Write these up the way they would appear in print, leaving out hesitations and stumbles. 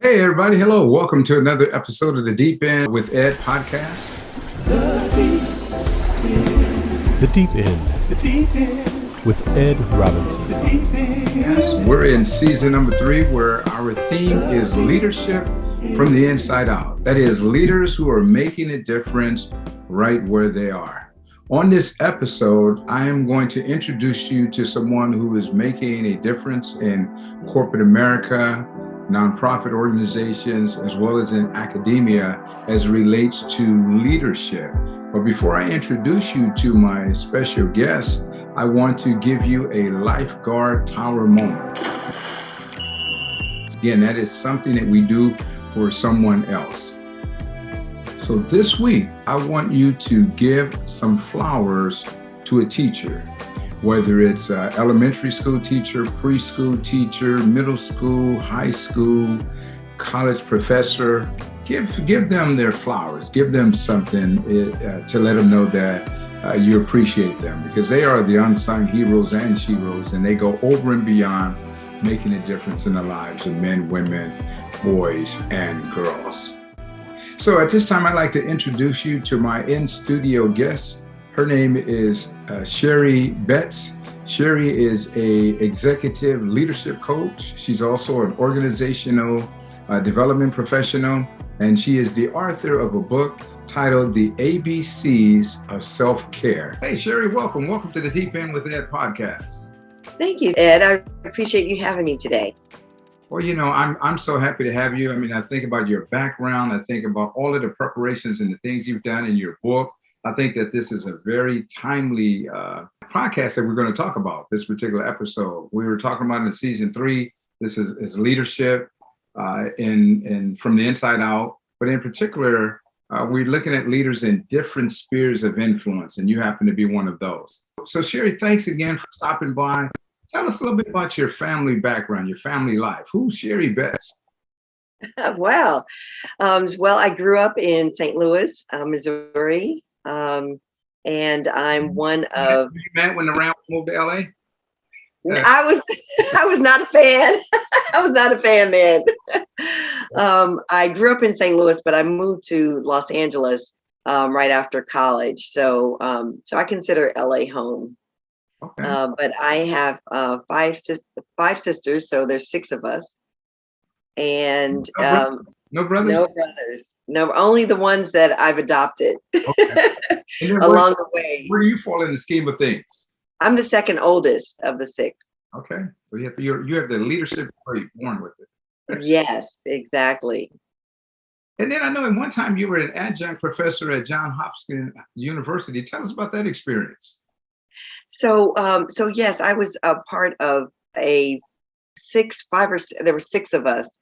Hey, everybody. Hello. Welcome to another episode of the Deep End with Ed podcast. The Deep End. The Deep End. With Ed Robinson. The Deep End. Yes, we're in season number 3 where our theme is leadership from the inside out. That is, leaders who are making a difference right where they are. On this episode, I am going to introduce you to someone who is making a difference in corporate America, nonprofit organizations, as well as in academia as it relates to leadership. But before I introduce you to my special guest, I want to give you a lifeguard tower moment. Again, that is something that we do for someone else. So this week, I want you to give some flowers to a teacher. Whether it's an elementary school teacher, preschool teacher, middle school, high school, college professor, give them their flowers. Give them something to let them know that you appreciate them, because they are the unsung heroes and sheroes, and they go over and beyond making a difference in the lives of men, women, boys, and girls. So at this time, I'd like to introduce you to my in-studio guest. Her name is Sheri Betts. Sheri is an executive leadership coach. She's also an organizational development professional, and she is the author of a book titled The ABCs of SelfCare. Hey, Sheri, welcome. Welcome to the Deep End with Ed podcast. Thank you, Ed. I appreciate you having me today. Well, you know, I'm so happy to have you. I mean, I think about your background. I think about all of the preparations and the things you've done in your book. I think that this is a very timely podcast that we're going to talk about, this particular episode. We were talking about in season 3, this is leadership in from the inside out. But in particular, we're looking at leaders in different spheres of influence, and you happen to be one of those. So Sheri, thanks again for stopping by. Tell us a little bit about your family background, your family life. Who's Sheri Betts? Well, I grew up in St. Louis, Missouri. And I'm one of. You met when the Rams moved to LA? I was not a fan. I was not a fan then. I grew up in St. Louis, but I moved to Los Angeles right after college. So I consider LA home. Okay. But I have five sisters, so there's 6 of us. And no brothers? No brothers. No, only the ones that I've adopted. Okay. Along the way. Where do you fall in the scheme of things? I'm the second oldest of the 6. Okay. So you have the leadership trait born with it. Yes, exactly. And then I know at one time you were an adjunct professor at Johns Hopkins University. Tell us about that experience. So yes, I was a part of there were 6 of us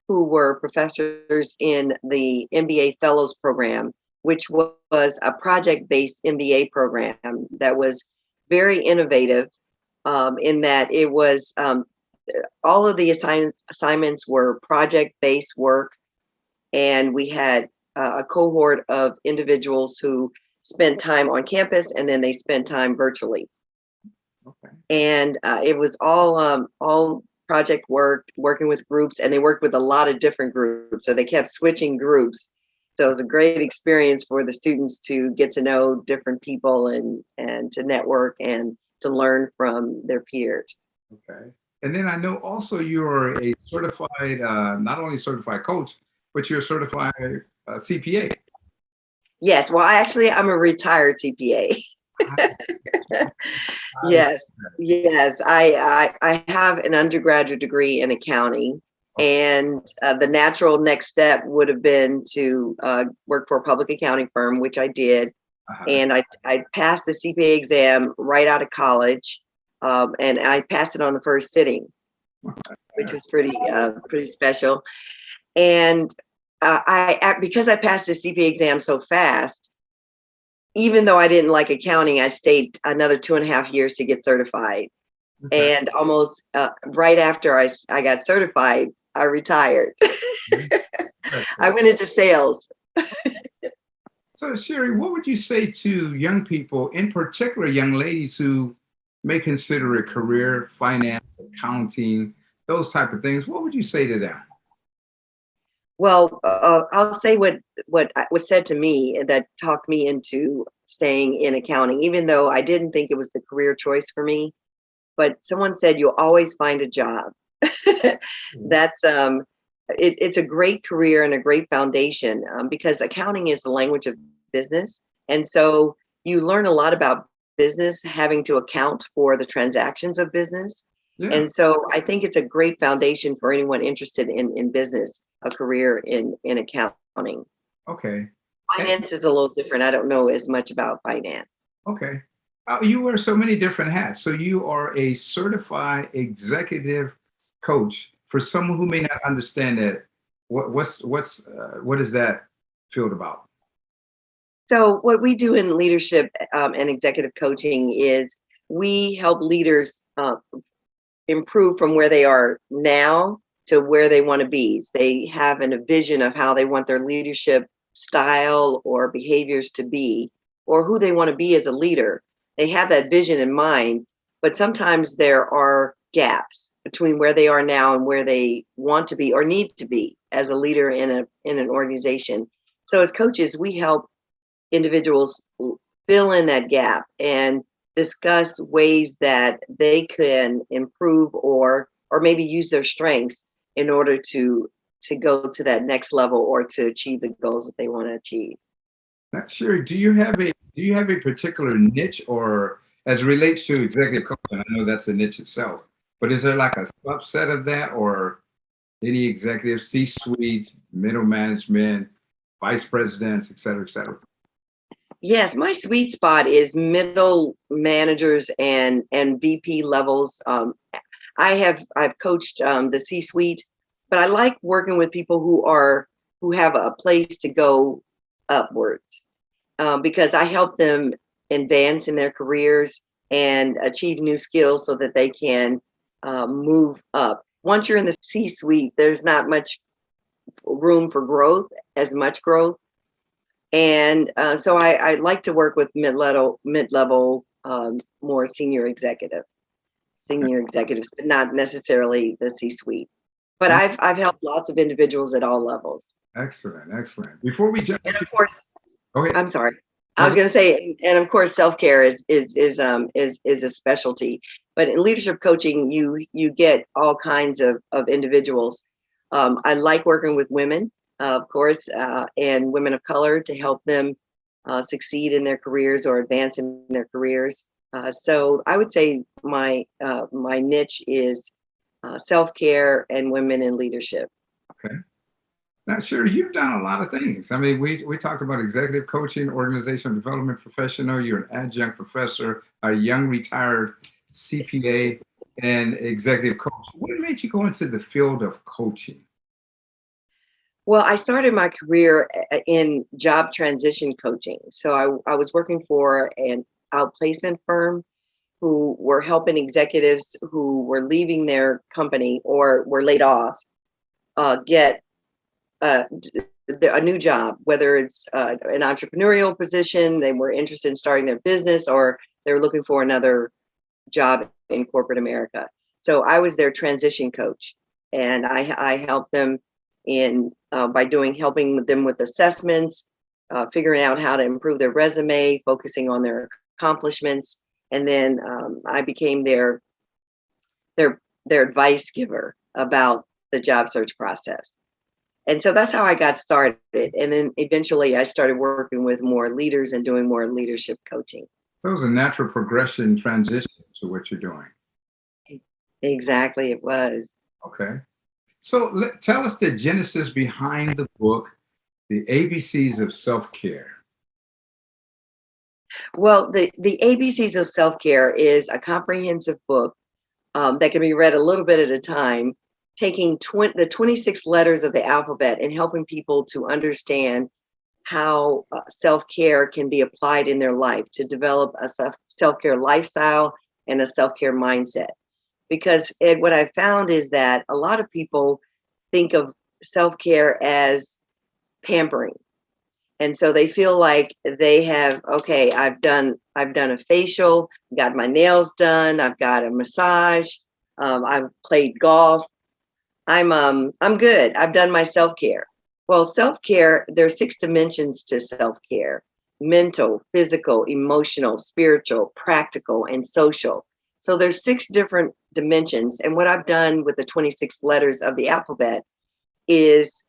who were professors in the MBA Fellows Program, which was a project-based MBA program that was very innovative in that it was all of the assignments were project-based work, and we had a cohort of individuals who spent time on campus, and then they spent time virtually. Okay. And it was all project work, working with groups, and they worked with a lot of different groups. So they kept switching groups. So it was a great experience for the students to get to know different people and to network and to learn from their peers. Okay. And then I know also you're a certified, not only certified coach, but you're a certified CPA. Yes. Well, I'm a retired CPA. Yes. I have an undergraduate degree in accounting, and the natural next step would have been to work for a public accounting firm, which I did. And I passed the CPA exam right out of college, and I passed it on the first sitting, which was pretty special. And because I passed the CPA exam so fast, even though I didn't like accounting, I stayed another 2.5 years to get certified. Okay. And almost right after I got certified, I retired. I went into sales. So Sheri, what would you say to young people, in particular young ladies who may consider a career, finance, accounting, those type of things? What would you say to them? Well, I'll say what was said to me that talked me into staying in accounting, even though I didn't think it was the career choice for me. But someone said you'll always find a job. That's it's a great career and a great foundation, because accounting is the language of business, and so you learn a lot about business, having to account for the transactions of business. Yeah. And so I think it's a great foundation for anyone interested in business, a career in accounting. Okay. Finance is a little different. I don't know as much about finance. Okay. You wear so many different hats. So you are a certified executive coach. For someone who may not understand that, what is that field about? So what we do in leadership and executive coaching is we help leaders improve from where they are now to where they want to be. They have a vision of how they want their leadership style or behaviors to be, or who they want to be as a leader. They have that vision in mind, but sometimes there are gaps between where they are now and where they want to be or need to be as a leader in an organization. So as coaches, we help individuals fill in that gap and discuss ways that they can improve or maybe use their strengths in order to go to that next level or to achieve the goals that they want to achieve. Now, Sheri, do you have a particular niche, or as it relates to executive coaching? I know that's a niche itself, but is there like a subset of that, or any executive, C-suite, middle management, vice presidents, et cetera, et cetera? Yes, my sweet spot is middle managers and VP levels. I've coached the C-suite, but I like working with people who have a place to go upwards, because I help them advance in their careers and achieve new skills so that they can move up. Once you're in the C-suite, there's not much room for growth, as much growth. And so I like to work with mid-level, more senior executives, but not necessarily the C-suite. But I've helped lots of individuals at all levels. Excellent, excellent. Before we jump, And of course, okay. I'm sorry. I was going to say, and of course, self-care is a specialty. But in leadership coaching, you get all kinds of individuals. I like working with women, of course, and women of color to help them succeed in their careers or advance in their careers. So I would say my niche is self-care and women in leadership. Okay. Now, Sheri, you've done a lot of things. I mean, we talked about executive coaching, organizational development professional. You're an adjunct professor, a young retired CPA, and executive coach. What made you go into the field of coaching? Well, I started my career in job transition coaching. So I was working for an outplacement firm who were helping executives who were leaving their company or were laid off get a new job, whether it's an entrepreneurial position, they were interested in starting their business, or they were looking for another job in corporate America. So I was their transition coach, and I helped them in helping them with assessments, figuring out how to improve their resume, focusing on their accomplishments, and then I became their advice giver about the job search process. And so that's how I got started. And then eventually I started working with more leaders and doing more leadership coaching. That was a natural progression transition to what you're doing. Exactly, it was. Okay. So tell us the genesis behind the book, The ABCs of SelfCare. Well, the ABCs of SelfCare is a comprehensive book that can be read a little bit at a time, taking the 26 letters of the alphabet and helping people to understand how self-care can be applied in their life to develop a self-care lifestyle and a self-care mindset. Because Ed, what I found is that a lot of people think of self-care as pampering. And so they feel like they have, okay, I've done a facial, got my nails done, I've got a massage, I've played golf. I'm good. I've done my self-care. Well, self-care, there are 6 dimensions to self-care: mental, physical, emotional, spiritual, practical, and social. So there's 6 different dimensions. And what I've done with the 26 letters of the alphabet is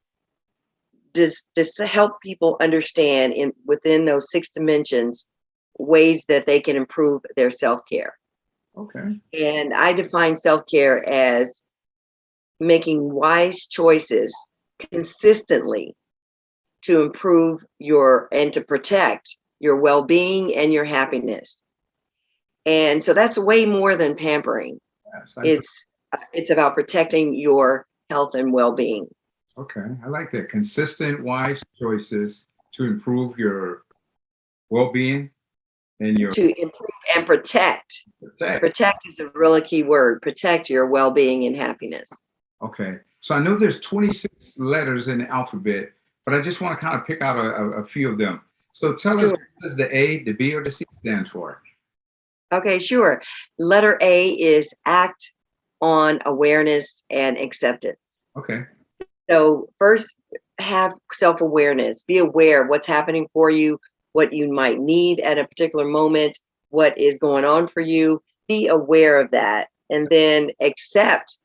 just to help people understand within those 6 dimensions ways that they can improve their self-care. Okay. And I define self-care as making wise choices consistently to improve and to protect your well-being and your happiness. And so that's way more than pampering. Yes, It's about protecting your health and well-being. okay. I like that. Consistent, wise choices to improve your well-being and your To improve and protect. protect. Protect is a really key word. Protect your well-being and happiness. Okay. So I know there's 26 letters in the alphabet, but I just want to kind of pick out a few of them. So tell us, Sure. what does the A, the B, or the C stand for? Okay, sure. Letter A is act on awareness and acceptance. Okay. So first, have self-awareness. Be aware of what's happening for you, what you might need at a particular moment, what is going on for you. Be aware of that, and then accept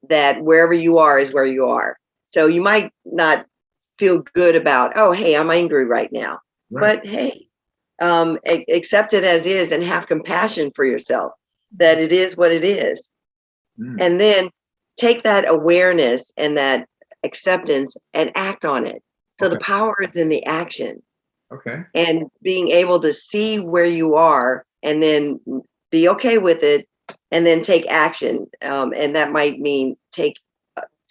that wherever you are is where you are. So you might not feel good about, oh, hey, I'm angry right now, Right. but hey, accept it as is and have compassion for yourself that it is what it is. Mm, And then take that awareness and that acceptance and act on it. So the okay. power is in the action Okay. and being able to see where you are and then be okay with it and then take action. And that might mean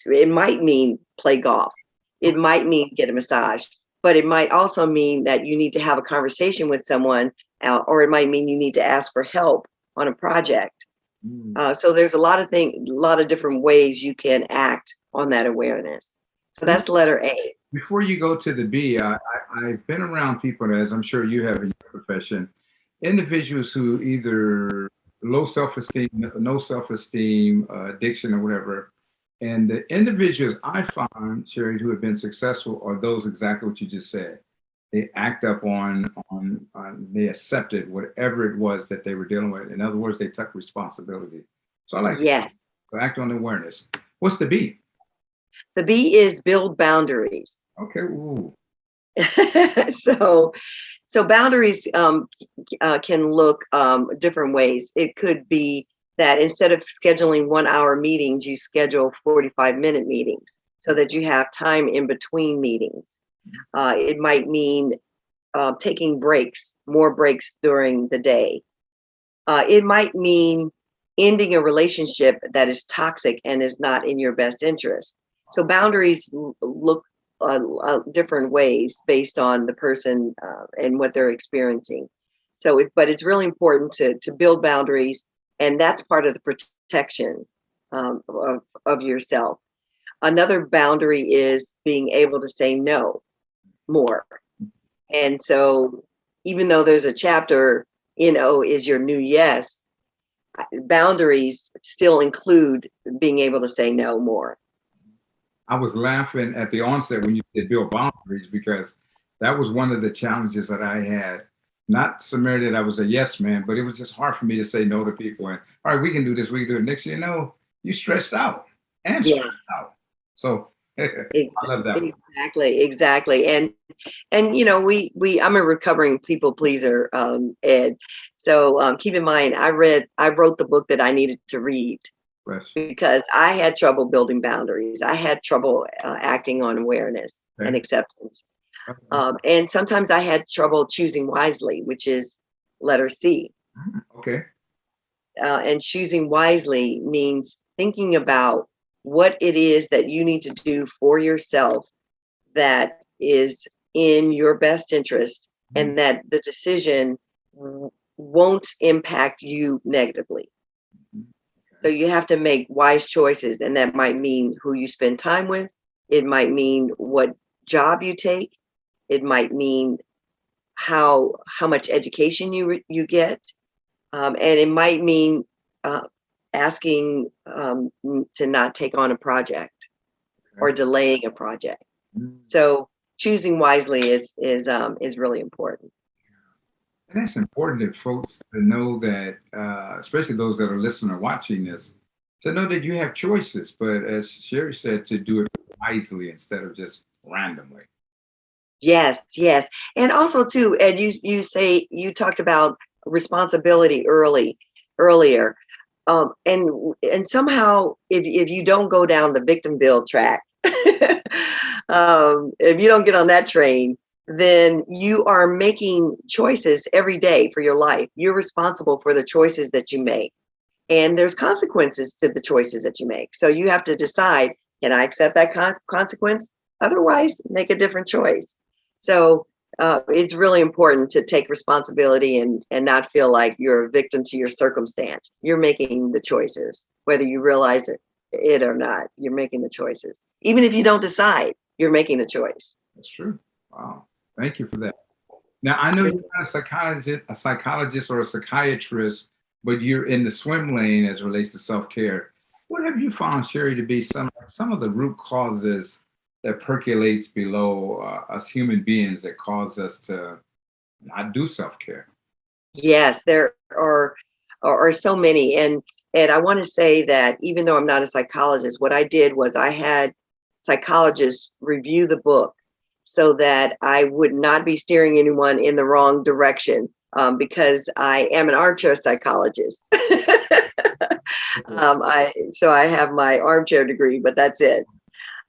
it might mean play golf. It Okay. might mean get a massage, but it might also mean that you need to have a conversation with someone, or it might mean you need to ask for help on a project. Mm. So there's a lot of different ways you can act on that awareness. So that's letter A. Before you go to the B, I've been around people, as I'm sure you have in your profession, individuals who either low self-esteem, no self-esteem, addiction, or whatever. And the individuals I find, Sheri, who have been successful are those exactly what you just said. They act up on they accepted whatever it was that they were dealing with. In other words, they took responsibility. So I like Yes. to act on awareness. What's the B? The B is build boundaries. Okay. Ooh. so boundaries can look different ways. It could be that instead of scheduling 1-hour meetings, you schedule 45-minute meetings so that you have time in between meetings. It might mean taking breaks, more breaks during the day. It might mean ending a relationship that is toxic and is not in your best interest. So boundaries look different ways based on the person and what they're experiencing. So, but it's really important to build boundaries, and that's part of the protection of yourself. Another boundary is being able to say no more. And so, even though there's a chapter, is your new yes, boundaries still include being able to say no more. I was laughing at the onset when you said build boundaries because that was one of the challenges that I had. Not so merely that I was a yes man, but it was just hard for me to say no to people. And all right, we can do this, we can do it. Next thing you know, you stressed out and Yes. stressed out. So I love that one. Exactly. And I'm a recovering people pleaser, Ed. So keep in mind, I wrote the book that I needed to read Fresh. because I had trouble building boundaries. I had trouble acting on awareness and Okay. acceptance. Okay. And sometimes I had trouble choosing wisely, which is letter C. Okay. And choosing wisely means thinking about what it is that you need to do for yourself that is in your best interest and that the decision won't impact you negatively. So you have to make wise choices, and that might mean who you spend time with. It might mean what job you take. It might mean how much education you get, and it might mean asking to not take on a project or delaying a project. So choosing wisely is really important. And that's important that folks to know that, especially those that are listening or watching this, to know that you have choices, but as Sheri said, to do it wisely instead of just randomly. Yes, yes. And also too, Ed, you talked about responsibility earlier. And somehow if you don't go down the victim build track, if you don't get on that train, then you are making choices every day for your life. You're responsible for the choices that you make. And there's consequences to the choices that you make. So you have to decide, can I accept that consequence? Otherwise, make a different choice. So it's really important to take responsibility and not feel like you're a victim to your circumstance. You're making the choices, whether you realize it or not. You're making the choices. Even if you don't decide, you're making the choice. That's true. Wow. Thank you for that. Now, I know you're not a psychologist or a psychiatrist, but you're in the swim lane as it relates to self-care. What have you found, Sheri, to be some of the root causes that percolates below us human beings that cause us to not do self-care? Yes, there are so many. And I want to say that even though I'm not a psychologist, what I did was I had psychologists review the book so that I would not be steering anyone in the wrong direction, because I am an armchair psychologist. So I have my armchair degree, but that's it.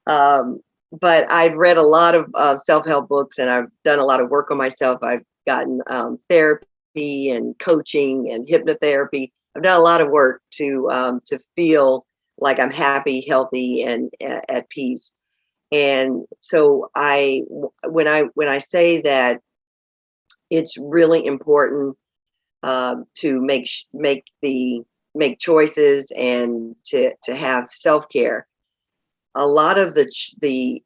But I've read a lot of self-help books, and I've done a lot of work on myself. I've gotten therapy and coaching and hypnotherapy. I've done a lot of work to feel like I'm happy, healthy, and at peace. And so when I say that it's really important to make choices and to have self-care. A lot of the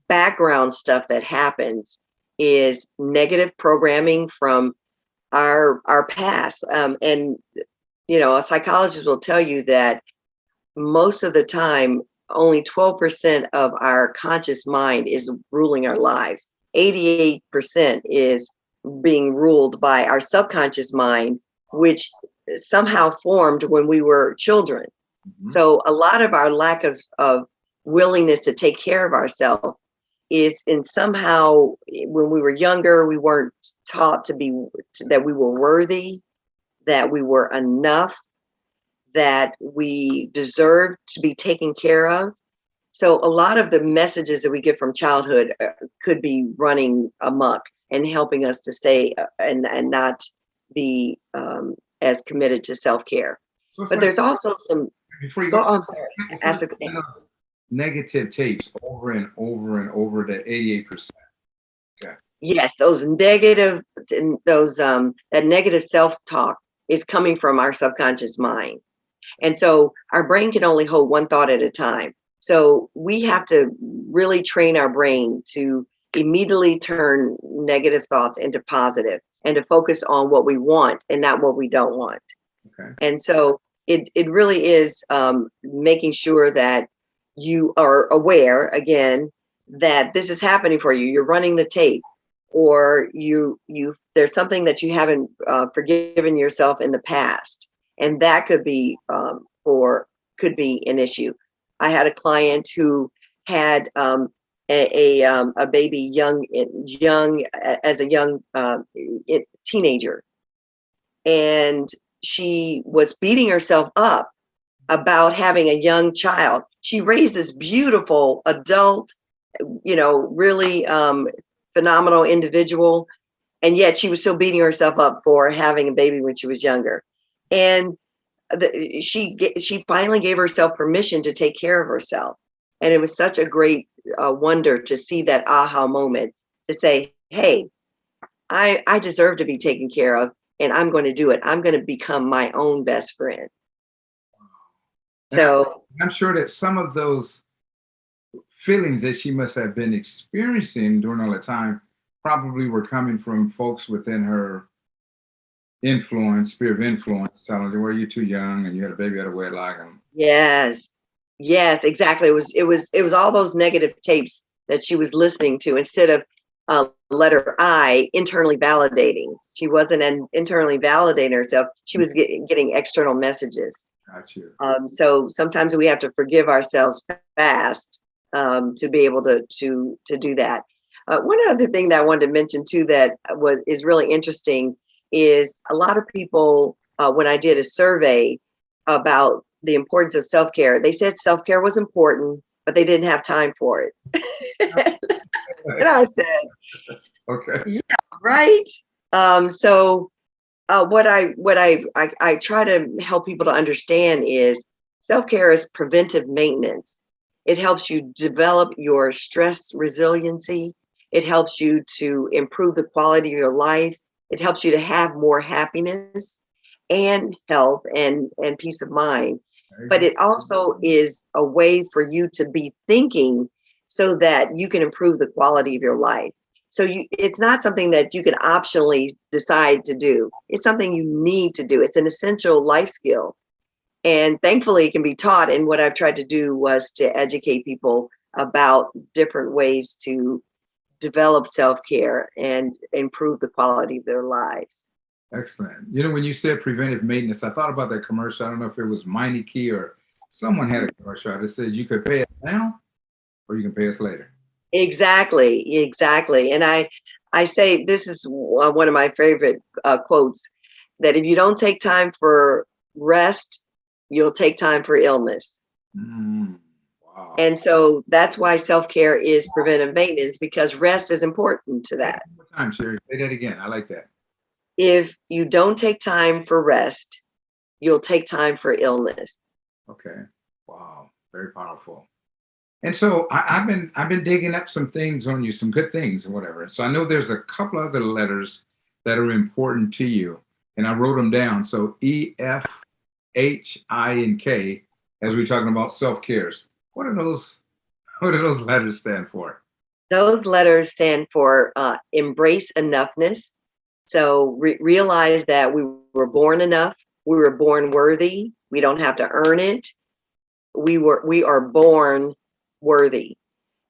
background stuff that happens is negative programming from our past. And a psychologist will tell you that most of the time, only 12% of our conscious mind is ruling our lives. 88% is being ruled by our subconscious mind, which somehow formed when we were children. Mm-hmm. So a lot of our lack of willingness to take care of ourselves is in somehow when we were younger, we weren't taught that we were worthy, that we were enough, that we deserved to be taken care of. So a lot of the messages that we get from childhood could be running amok and helping us to stay and not be as committed to self-care. So but there's also some. Before you go, I'm sorry. Ask a, negative tapes over and over and over that 88%. Okay. Yes, that negative self-talk is coming from our subconscious mind. And so our brain can only hold one thought at a time. So we have to really train our brain to immediately turn negative thoughts into positive and to focus on what we want and not what we don't want. Okay. And so it really is making sure that you are aware, again, that this is happening for you. You're running the tape, or there's something that you haven't forgiven yourself in the past. And that could be could be an issue. I had a client who had a baby young as a young teenager, and she was beating herself up about having a young child. She raised this beautiful adult, really phenomenal individual, and yet she was still beating herself up for having a baby when she was younger. And she finally gave herself permission to take care of herself. And it was such a great wonder to see that aha moment to say, hey, I deserve to be taken care of, and I'm going to do it. I'm going to become my own best friend. So I'm sure that some of those feelings that she must have been experiencing during all the time probably were coming from folks within her sphere of influence, telling her, well, you're too young and you had a baby out of wedlock. And yes, exactly. It was all those negative tapes that she was listening to instead of letter I, internally validating. She wasn't internally validating herself. She was getting external messages. Got you. So sometimes we have to forgive ourselves fast to be able to do that. One other thing that I wanted to mention too that is really interesting is a lot of people, when I did a survey about the importance of self-care, they said self-care was important, but they didn't have time for it. And I said, Okay. yeah, right. So what I try to help people to understand is self-care is preventive maintenance. It helps you develop your stress resiliency. It helps you to improve the quality of your life. It helps you to have more happiness and health and peace of mind. But it also is a way for you to be thinking so that you can improve the quality of your life. So it's not something that you can optionally decide to do. It's something you need to do. It's an essential life skill. And thankfully, it can be taught. And what I've tried to do was to educate people about different ways to develop self-care and improve the quality of their lives. Excellent. You know, when you said preventive maintenance, I thought about that commercial. I don't know if it was Meineke or someone had a commercial that says you could pay us now or you can pay us later. Exactly. And I say this is one of my favorite quotes, that if you don't take time for rest, you'll take time for illness. Wow. And so that's why self-care is preventive maintenance, because rest is important to that. One more time, Sheri. Say that again. I like that. If you don't take time for rest, you'll take time for illness. Okay. Wow. Very powerful. And so I've been digging up some things on you, some good things and whatever. So I know there's a couple other letters that are important to you, and I wrote them down. So E, F, H, I, and K, as we're talking about self-cares. What do those letters stand for? Those letters stand for embrace enoughness. So realize that we were born enough. We were born worthy. We don't have to earn it. We are born worthy.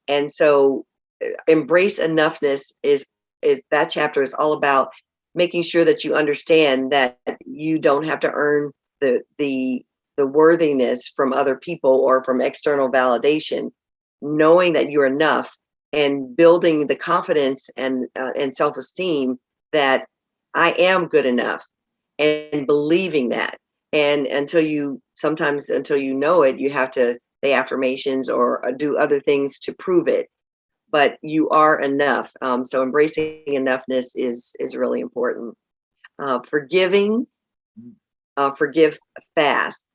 And so embrace enoughness is that chapter is all about making sure that you understand that you don't have to earn the worthiness from other people or from external validation, knowing that you're enough and building the confidence and self-esteem that I am good enough, and believing that. And until you know it, you have to say affirmations or do other things to prove it. But you are enough. So embracing enoughness is really important. Forgiving, forgive fast.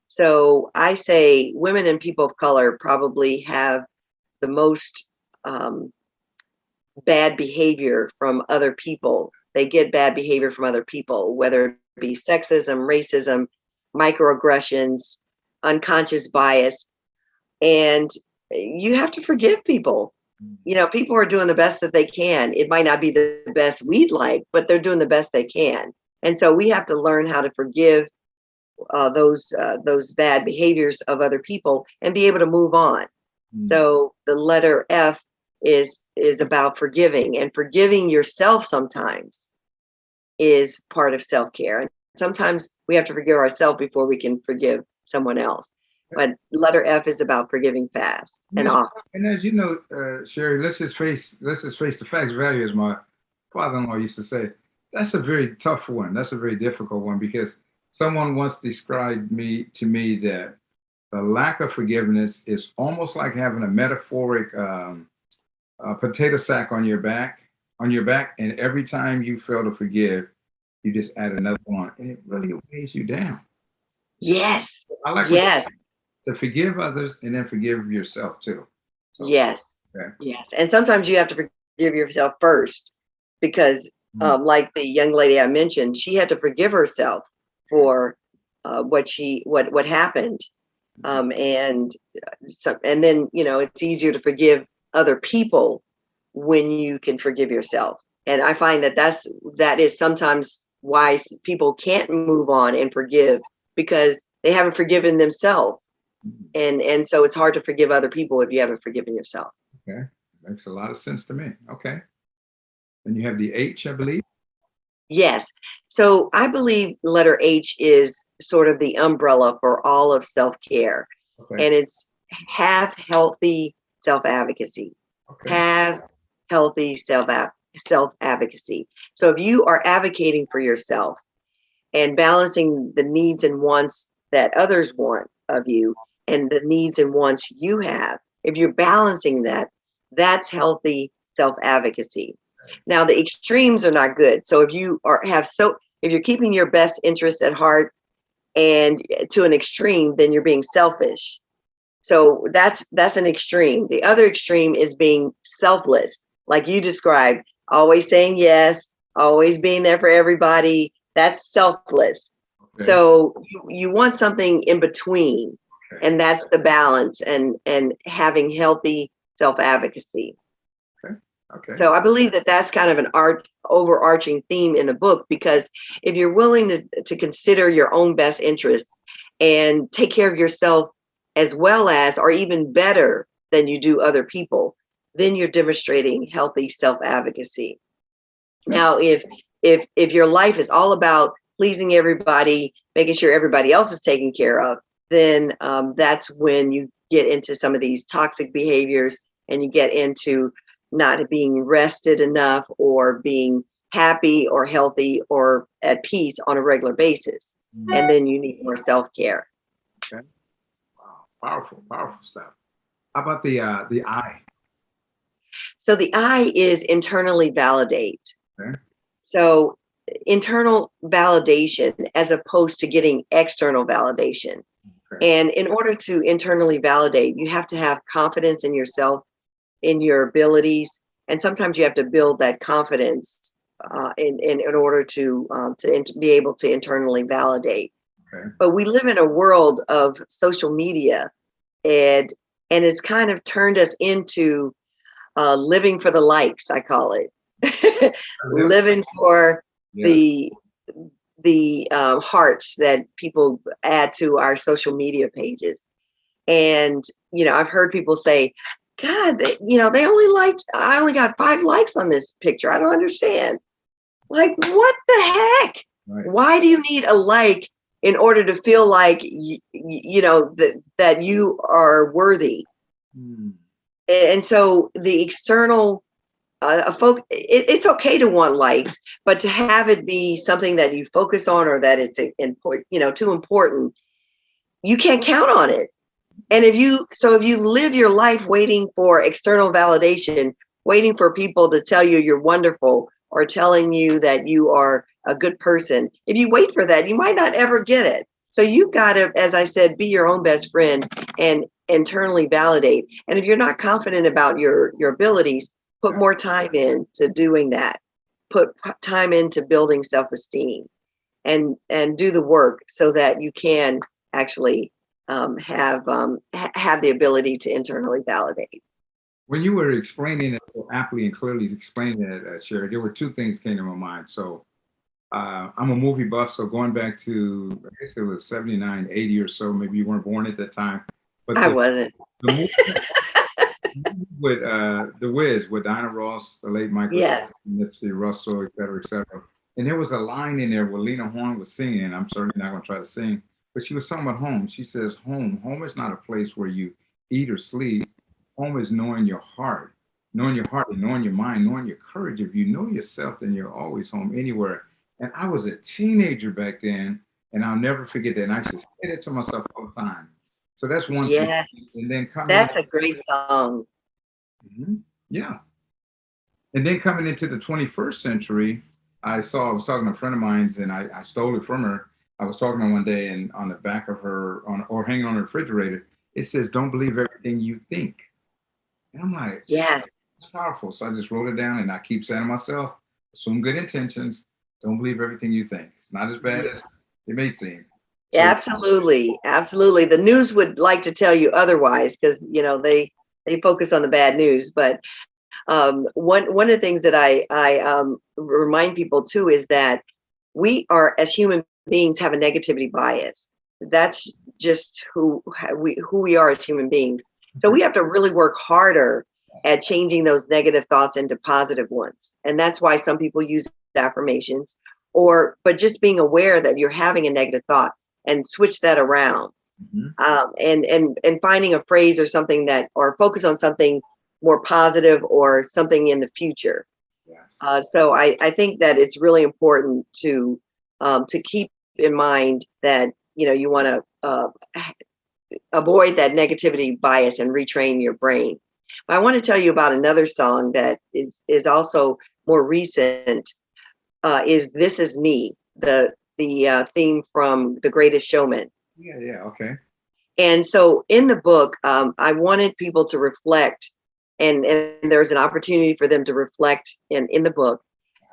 So I say women and people of color probably have the most bad behavior from other people. They get bad behavior from other people, whether it be sexism, racism, microaggressions, unconscious bias. And you have to forgive people. You know, people are doing the best that they can. It might not be the best we'd like, but they're doing the best they can. And so we have to learn how to forgive those bad behaviors of other people and be able to move on. So the letter F is about forgiving, and forgiving yourself sometimes is part of self-care. And sometimes we have to forgive ourselves before we can forgive someone else. But letter F is about forgiving fast and often. And as you know, Sheri, let's just face the facts value, as my father-in-law used to say. That's a very tough one. That's a very difficult one, because someone once described to me that the lack of forgiveness is almost like having a metaphoric potato sack on your back, and every time you fail to forgive, you just add another one, and it really weighs you down. Yes. I like yes. To forgive others and then forgive yourself too. So, yes. Okay. Yes. And sometimes you have to forgive yourself first, because like the young lady I mentioned, she had to forgive herself for what happened. And then, you know, it's easier to forgive other people when you can forgive yourself. And I find that is sometimes why people can't move on and forgive, because they haven't forgiven themselves. And so it's hard to forgive other people if you haven't forgiven yourself. Okay. Makes a lot of sense to me. Okay. And you have the H, I believe. Yes. So I believe letter H is sort of the umbrella for all of self-care. Okay. And it's have healthy self-advocacy. Okay. Have healthy self-advocacy. So if you are advocating for yourself and balancing the needs and wants that others want of you and the needs and wants you have, if you're balancing that, that's healthy self-advocacy. Now the extremes are not good. So if you're keeping your best interest at heart and to an extreme, then you're being selfish. So that's an extreme. The other extreme is being selfless, like you described, always saying yes, always being there for everybody. That's selfless. Okay. So you want something in between, Okay. and that's the balance and having healthy self-advocacy. Okay. So I believe that that's kind of an overarching theme in the book, because if you're willing to consider your own best interest and take care of yourself as well as, or even better than you do other people, then you're demonstrating healthy self-advocacy. Now, if your life is all about pleasing everybody, making sure everybody else is taken care of, then that's when you get into some of these toxic behaviors and you get into not being rested enough or being happy or healthy or at peace on a regular basis. And then you need more self-care. Okay. Wow. Powerful stuff. How about the I? So the I is internally validate. Okay. So internal validation as opposed to getting external validation. Okay. And in order to internally validate, you have to have confidence in yourself, in your abilities, and sometimes you have to build that confidence in order to be able to internally validate. Okay. But we live in a world of social media, and it's kind of turned us into living for the likes, I call it, living for Yeah. the hearts that people add to our social media pages. And, I've heard people say, God, I only got 5 likes on this picture. I don't understand. Like, what the heck? Right. Why do you need a like in order to feel like, that you are worthy? And so the external it's okay to want likes, but to have it be something that you focus on or that it's important, too important, you can't count on it. And if you live your life waiting for external validation, waiting for people to tell you you're wonderful or telling you that you are a good person, if you wait for that, you might not ever get it. So you've got to, as I said, be your own best friend and internally validate. And if you're not confident about your abilities, put more time into doing that. Put time into building self-esteem and do the work so that you can actually have the ability to internally validate. When you were explaining it so aptly and clearly explaining it, Sheri, there were 2 things came to my mind. So I'm a movie buff, so going back to, I guess it was 79, 80 or so, maybe you weren't born at that time. But I wasn't. The movie with The Wiz, with Diana Ross, the late Michael, Yes. Nipsey Russell, et cetera, et cetera. And there was a line in there where Lena Horne was singing, and I'm certainly not going to try to sing, but she was talking about home. She says, home is not a place where you eat or sleep. Home is knowing your heart and knowing your mind, knowing your courage. If you know yourself, then you're always home anywhere. And I was a teenager back then, and I'll never forget that. And I used to say it to myself all the time. So that's one Yes. thing. And then That's a great song. Yeah. And then coming into the 21st century, I was talking to a friend of mine's, and I stole it from her. I was talking to her one day, and on the back of her, or hanging on the refrigerator, it says, "Don't believe everything you think." And I'm like, yes, it's powerful. So I just wrote it down, and I keep saying to myself, assume good intentions. Don't believe everything you think. It's not as bad as it may seem. So, absolutely. Absolutely. The news would like to tell you otherwise because, they focus on the bad news. But one of the things that I remind people too is that we are, as human beings, have a negativity bias. That's just who we are as human beings. So we have to really work harder at changing those negative thoughts into positive ones. And that's why some people use affirmations, but just being aware that you're having a negative thought and switch that around. And finding a phrase or something or focus on something more positive or something in the future. Yes. So I think that it's really important to keep in mind that, you want to avoid that negativity bias and retrain your brain. But I want to tell you about another song that is also more recent. Is "This Is Me," the theme from The Greatest Showman. Yeah, okay. And so in the book, I wanted people to reflect, and there's an opportunity for them to reflect in the book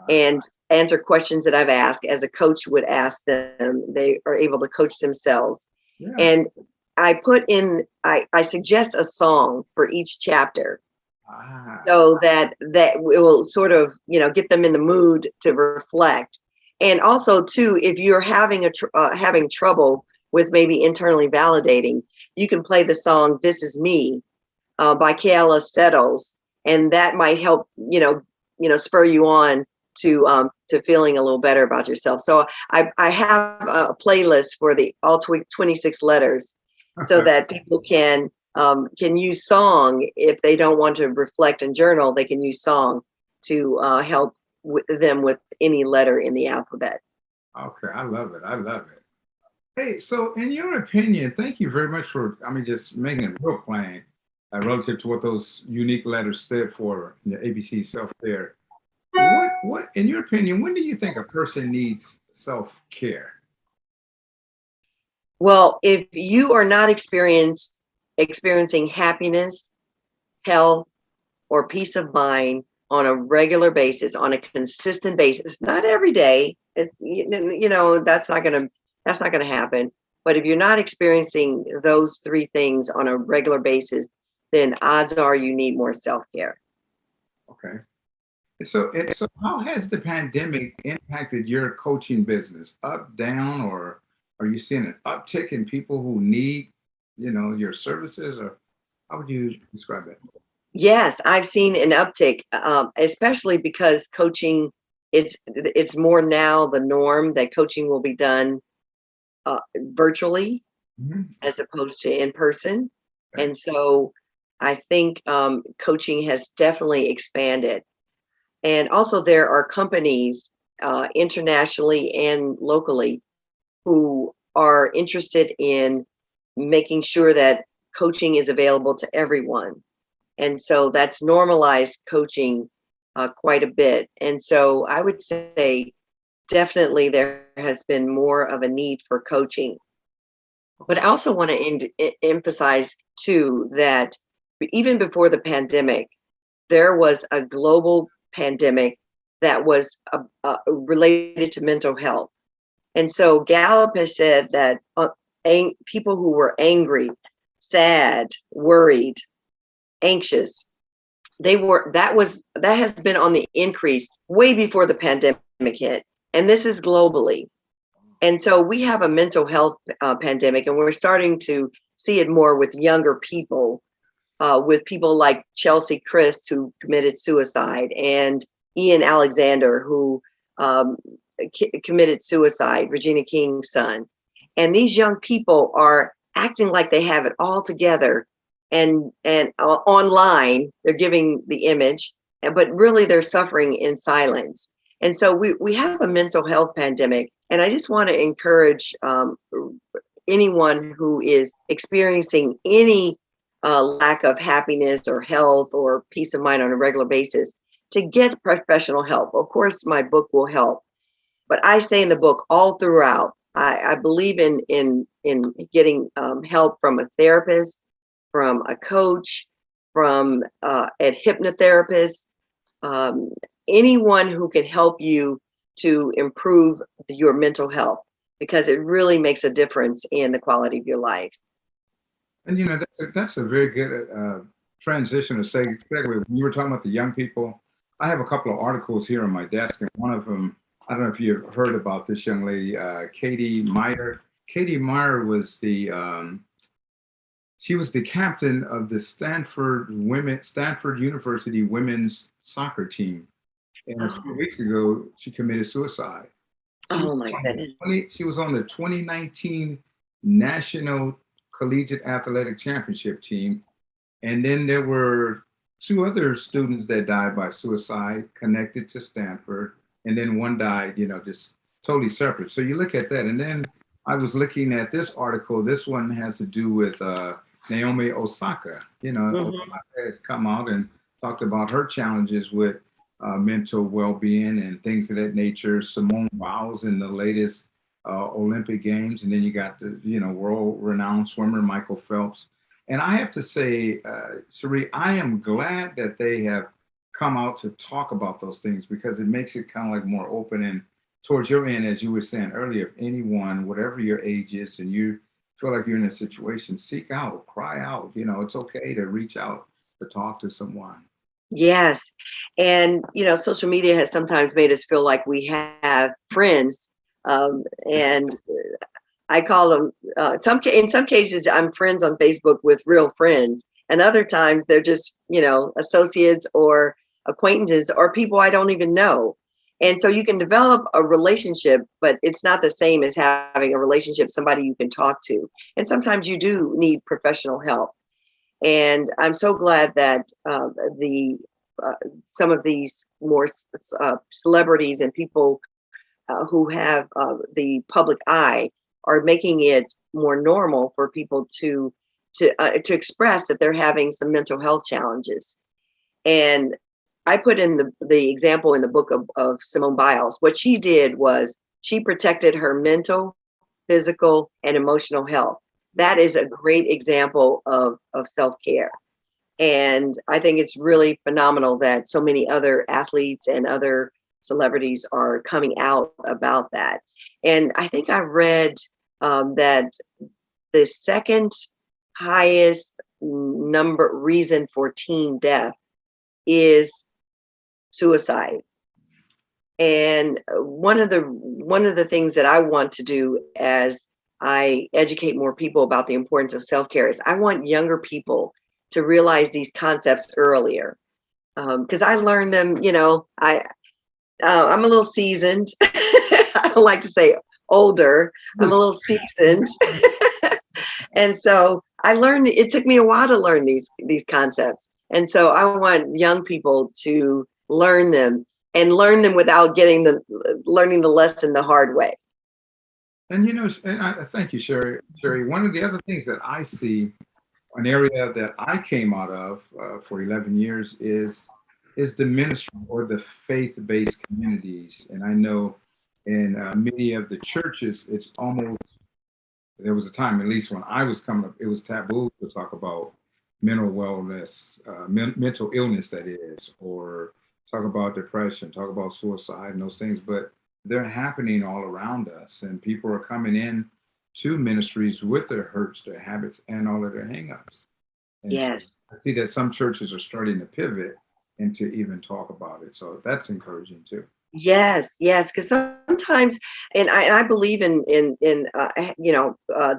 and answer questions that I've asked as a coach would ask them. They are able to coach themselves. Yeah. And I suggest a song for each chapter. So that it will sort of, get them in the mood to reflect. And also too, if you're having having trouble with maybe internally validating, you can play the song "This Is Me" by Kayla Settles, and that might help, spur you on to feeling a little better about yourself. So I have a playlist for all 26 letters, so that people can use song. If they don't want to reflect and journal, they can use song to help them with any letter in the alphabet. Okay, I love it. Hey, so in your opinion, thank you very much for, just making it real plain relative to what those unique letters stood for in the ABC self-care. What, in your opinion, when do you think a person needs self-care? Well, if you are not experiencing happiness, health, or peace of mind on a regular basis, on a consistent basis, not every day, that's not going to happen. But if you're not experiencing those three things on a regular basis, then odds are you need more self-care. Okay. So how has the pandemic impacted your coaching business? Up, down, or are you seeing an uptick in people who need, your services, or how would you describe that? Yes, I've seen an uptick, especially because coaching, it's more now the norm that coaching will be done virtually as opposed to in person. Okay. And so I think coaching has definitely expanded. And also there are companies internationally and locally who are interested in making sure that coaching is available to everyone. And so that's normalized coaching quite a bit. And so I would say definitely there has been more of a need for coaching. But I also want to emphasize too that even before the pandemic, there was a global pandemic that was related to mental health. And so Gallup has said that people who were angry, sad, worried, anxious, that has been on the increase way before the pandemic hit. And this is globally. And so we have a mental health pandemic, and we're starting to see it more with younger people, with people like Chelsea Christ, who committed suicide, and Ian Alexander, who committed suicide, Regina King's son. And these young people are acting like they have it all together, and online they're giving the image, but really they're suffering in silence. And so we have a mental health pandemic. And I just want to encourage anyone who is experiencing any lack of happiness or health or peace of mind on a regular basis to get professional help. Of course, my book will help. But I say in the book all throughout, I believe in getting help from a therapist, from a coach, from a hypnotherapist, anyone who can help you to improve your mental health, because it really makes a difference in the quality of your life. And that's a very good transition to segue. When you were talking about the young people, I have a couple of articles here on my desk, and one of them, I don't know if you've heard about this young lady, Katie Meyer. Katie Meyer was the she was the captain of the Stanford University women's soccer team. And a few Oh, weeks ago, she committed suicide. She was oh my goodness. she was on the 2019 National Collegiate Athletic Championship team. And then there were two other students that died by suicide connected to Stanford. And then one died, just totally separate. So you look at that. And then I was looking at this article. This one has to do with Naomi Osaka. Mhm. Osaka has come out and talked about her challenges with mental well-being and things of that nature. Simone Biles in the latest Olympic Games, and then you got the world-renowned swimmer Michael Phelps. And I have to say, Sheri, I am glad that they have come out to talk about those things because it makes it kind of like more open and towards your end, as you were saying earlier, if anyone, whatever your age is, and you feel like you're in a situation, seek out, cry out. It's okay to reach out to talk to someone. Yes. And, social media has sometimes made us feel like we have friends. And I call them, in some cases, I'm friends on Facebook with real friends. And other times they're just, associates or acquaintances or people I don't even know. And so you can develop a relationship, but it's not the same as having a relationship, somebody you can talk to. And sometimes you do need professional help. And I'm so glad that the some of these more celebrities and people who have the public eye are making it more normal for people to express that they're having some mental health challenges. And I put in the example in the book of Simone Biles. What she did was she protected her mental, physical, and emotional health. That is a great example of self-care. And I think it's really phenomenal that so many other athletes and other celebrities are coming out about that. And I think I read that the second highest reason for teen death is suicide. And one of the things that I want to do as I educate more people about the importance of self-care is I want younger people to realize these concepts earlier. Because I learned them, I'm a little seasoned. I don't like to say older. I'm a little seasoned. And so I learned, it took me a while to learn these concepts. And so I want young people to learn them and learn them without learning the lesson the hard way. And and I thank you, Sheri. Sheri, one of the other things that I see, an area that I came out of for 11 years is the ministry or the faith-based communities. And I know in many of the churches, it's almost, there was a time, at least when I was coming up, it was taboo to talk about mental wellness, mental illness, that is, or talk about depression, talk about suicide and those things. But they're happening all around us, and people are coming in to ministries with their hurts, their habits, and all of their hangups. And so Yes. I see that some churches are starting to pivot and to even talk about it. So that's encouraging too. Yes, yes, because sometimes, and I believe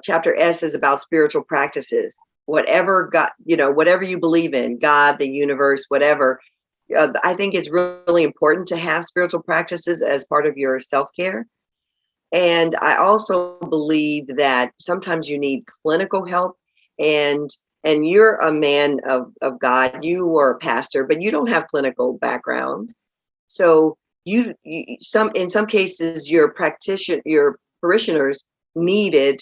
chapter S is about spiritual practices. Whatever God, whatever you believe in, God, the universe, whatever. I think it's really important to have spiritual practices as part of your self-care. And I also believe that sometimes you need clinical help, and you're a man of God, you are a pastor, but you don't have clinical background. So in some cases your parishioners needed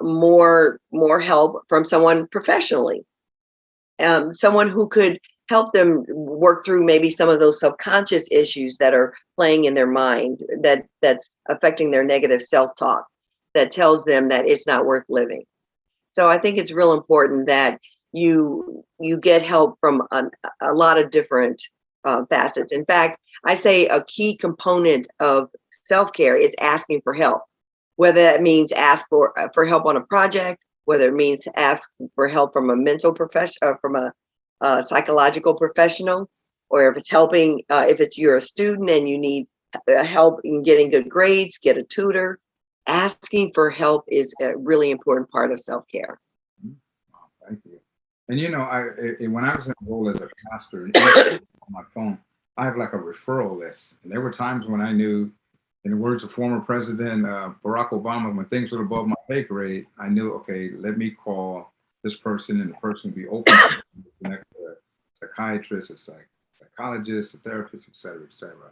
more help from someone professionally, someone who could help them work through maybe some of those subconscious issues that are playing in their mind that's affecting their negative self-talk that tells them that it's not worth living. So I think it's real important that you get help from a lot of different facets. In fact, I say a key component of self-care is asking for help, whether that means ask for help on a project, whether it means to ask for help from a mental professional, from a psychological professional, or if it's you're a student and you need help in getting good grades, get a tutor. Asking for help is a really important part of self-care. And when I was in a role as a pastor, and on my phone, I have like a referral list. And there were times when I knew, in the words of former President Barack Obama, when things were above my pay grade, I knew, okay, let me call this person, and the person would be open to connect to a psychiatrist, a psychologist, a therapist, et cetera, et cetera.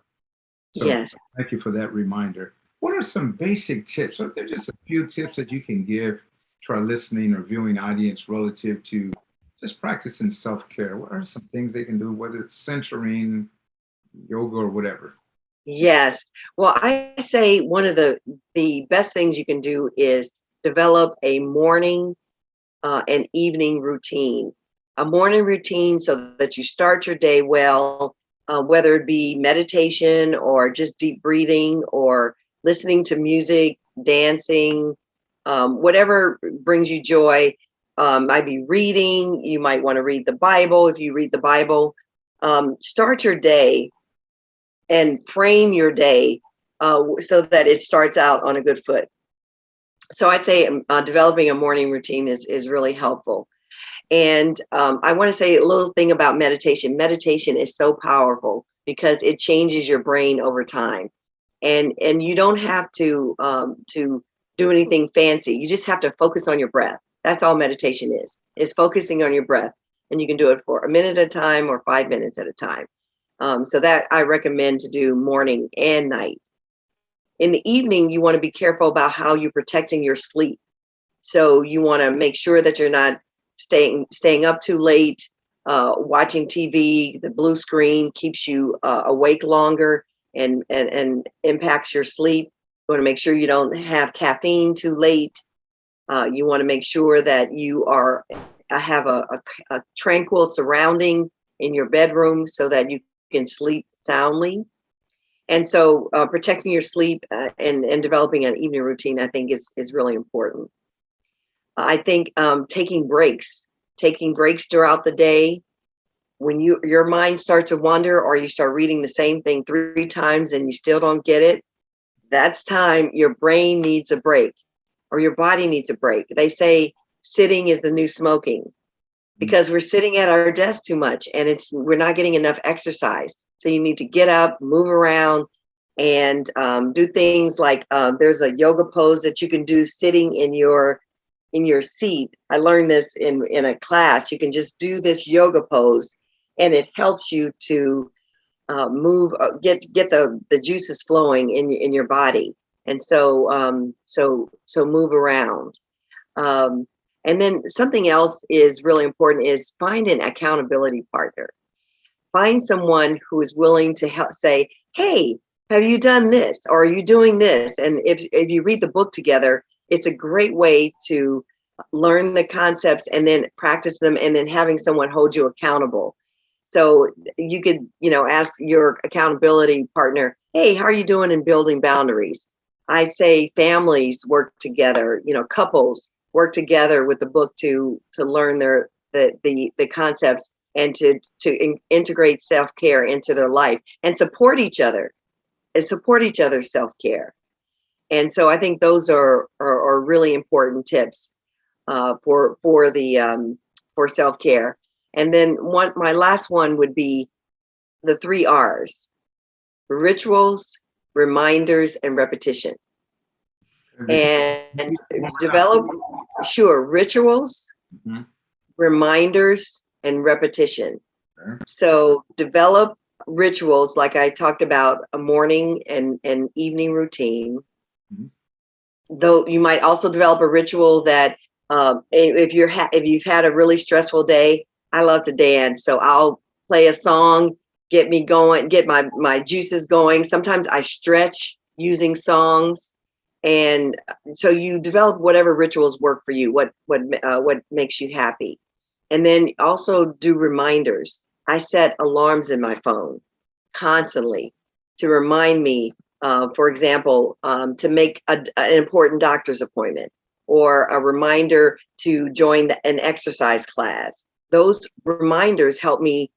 So Yes. thank you for that reminder. What are some basic tips? Are there just a few tips that you can give to our listening or viewing audience relative to just practicing self-care? What are some things they can do, whether it's centering, yoga, or whatever? Yes. Well, I say one of the best things you can do is develop a morning and evening routine. A morning routine so that you start your day well, whether it be meditation or just deep breathing or listening to music, dancing, whatever brings you joy. Might be reading. You might want to read the Bible. If you read the Bible, start your day and frame your day so that it starts out on a good foot. So I'd say developing a morning routine is really helpful. And I want to say a little thing about meditation. Meditation is so powerful because it changes your brain over time, and you don't have to do anything fancy. You just have to focus on your breath. That's all meditation is focusing on your breath, and you can do it for a minute at a time or 5 minutes at a time. So that I recommend to do morning and night. In the evening, you want to be careful about how you're protecting your sleep. So you want to make sure that you're not staying up too late, watching TV. The blue screen keeps you awake longer and impacts your sleep. You want to make sure you don't have caffeine too late. You want to make sure that you have a tranquil surrounding in your bedroom so that you can sleep soundly. And so protecting your sleep and developing an evening routine, I think is really important. I think taking breaks throughout the day, when your mind starts to wander or you start reading the same thing 3 times and you still don't get it, that's time your brain needs a break or your body needs a break. They say sitting is the new smoking because we're sitting at our desk too much and we're not getting enough exercise. So you need to get up, move around, and do things like there's a yoga pose that you can do sitting in your seat. I learned this in a class. You can just do this yoga pose, and it helps you to move, get the juices flowing in your body, and so move around. And then something else is really important is find an accountability partner. Find someone who is willing to help say, hey, have you done this? Or are you doing this? And if you read the book together, it's a great way to learn the concepts and then practice them and then having someone hold you accountable. So you could, ask your accountability partner, hey, how are you doing in building boundaries? I say families work together, couples work together with the book to learn the concepts and to integrate self-care into their life and support each other's self-care. And so I think those are really important tips for self-care. And then my last one would be the 3 R's: rituals, reminders, and repetition. And develop, sure, rituals, reminders, and repetition. So develop rituals, like I talked about, a morning and evening routine. Though you might also develop a ritual that if you've had a really stressful day, I love to dance, so I'll play a song, get me going, get my juices going. Sometimes I stretch using songs, and so you develop whatever rituals work for you, what makes you happy. And then also do reminders. I set alarms in my phone constantly to remind me, for example, to make an important doctor's appointment or a reminder to join an exercise class. Those reminders help me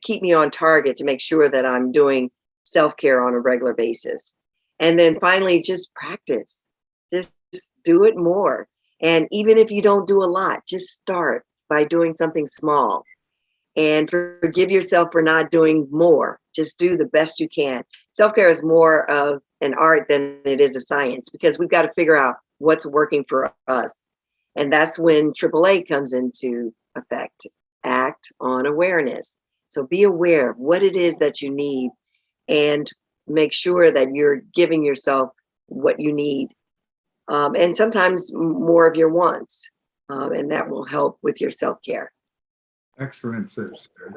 keep me on target to make sure that I'm doing self-care on a regular basis. And then finally, just practice. Just do it more. And even if you don't do a lot, just start. by doing something small, and forgive yourself for not doing more. Just do the best you can. Self-care is more of an art than it is a science, because we've got to figure out what's working for us. And that's when AAA comes into effect. Act on awareness. So be aware of what it is that you need, and make sure that you're giving yourself what you need. And sometimes more of your wants. And that will help with your self-care. Excellent, Sarah.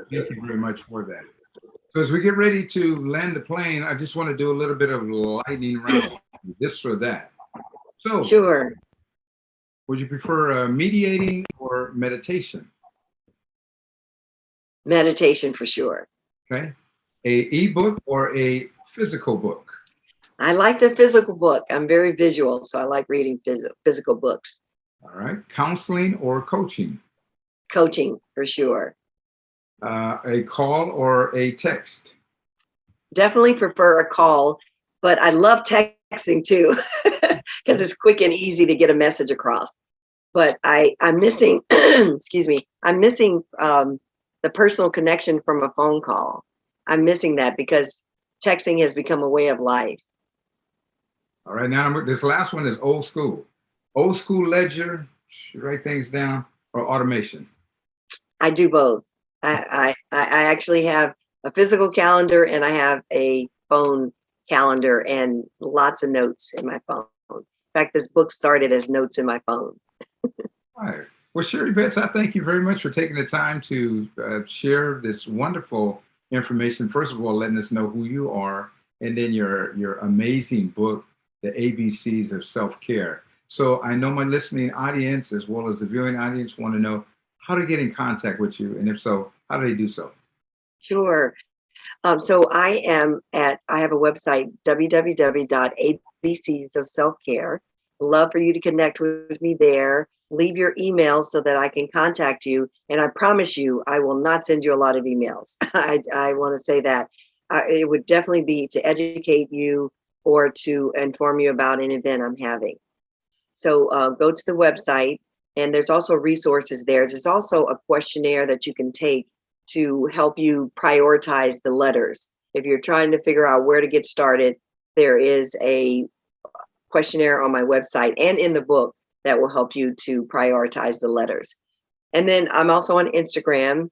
Thank you very much for that. So as we get ready to land the plane, I just want to do a little bit of lightning round, this or that. So, Sure. would you prefer mediating or meditation? Meditation for sure. Okay. A ebook or a physical book? I like the physical book. I'm very visual, so I like reading physical books. All right. Counseling or coaching? Coaching for sure. A call or a text? Definitely prefer a call, but I love texting too, because it's quick and easy to get a message across. But I'm missing, excuse me, I'm missing the personal connection from a phone call. I'm missing that because texting has become a way of life. All right. Now, this last one is old school. Old school ledger, write things down, or automation? I do both. I actually have a physical calendar, and I have a phone calendar and lots of notes in my phone. In fact, this book started as notes in my phone. All right. Well, Sheri Betts, I thank you very much for taking the time to share this wonderful information. First of all, letting us know who you are, and then your amazing book, The ABCs of SelfCare. So I know my listening audience, as well as the viewing audience, want to know how to get in contact with you, and if so, how do they do so? Sure. So I have a website, www.ABCs of SelfCare. Love for you to connect with me there. Leave your email so that I can contact you. And I promise you, I will not send you a lot of emails. I want to say that. It would definitely be to educate you or to inform you about an event I'm having. So go to the website, and there's also resources there. There's also a questionnaire that you can take to help you prioritize the letters. If you're trying to figure out where to get started, there is a questionnaire on my website and in the book that will help you to prioritize the letters. And then I'm also on Instagram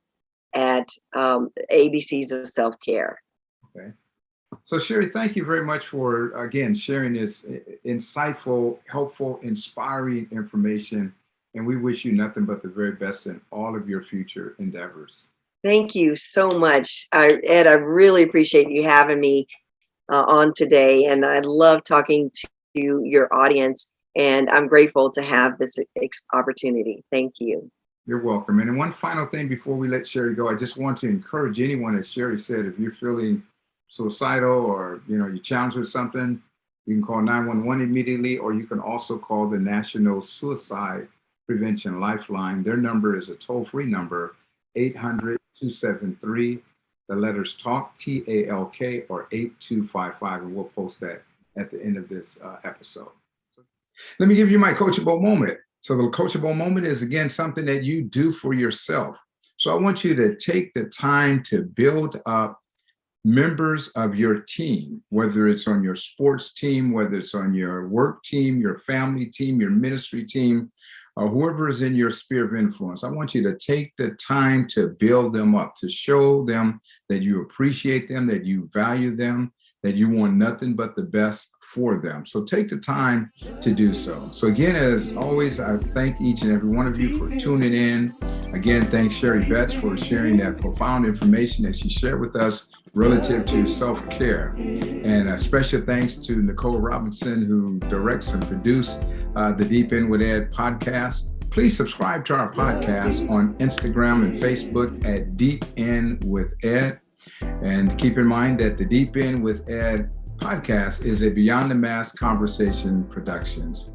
at ABCs of SelfCare. Okay. So Sheri, thank you very much for, again, sharing this insightful, helpful, inspiring information. And we wish you nothing but the very best in all of your future endeavors. Thank you so much, Ed. I really appreciate you having me on today. And I love talking to your audience. And I'm grateful to have this opportunity. Thank you. You're welcome. And one final thing before we let Sheri go, I just want to encourage anyone, as Sheri said, if you're feeling suicidal or you're challenged with something, you can call 911 immediately, or you can also call the National Suicide Prevention Lifeline. Their number is a toll-free number, 800-273, the letters TALK, TALK, or 8255, and we'll post that at the end of this episode. So let me give you my coachable moment. So the coachable moment is, again, something that you do for yourself. So I want you to take the time to build up members of your team, whether it's on your sports team, whether it's on your work team, your family team, your ministry team, or whoever is in your sphere of influence. I want you to take the time to build them up, to show them that you appreciate them, that you value them, that you want nothing but the best for them. So take the time to do so. So again, as always, I thank each and every one of you for tuning in. Again, thanks Sheri Betts for sharing that profound information that she shared with us relative to self-care. And a special thanks to Nicole Robinson, who directs and produces the Deep End with Ed podcast. Please subscribe to our podcast on Instagram and Facebook at Deep End with Ed. And keep in mind that the Deep End with Ed podcast is a Beyond the Mask Conversation Productions.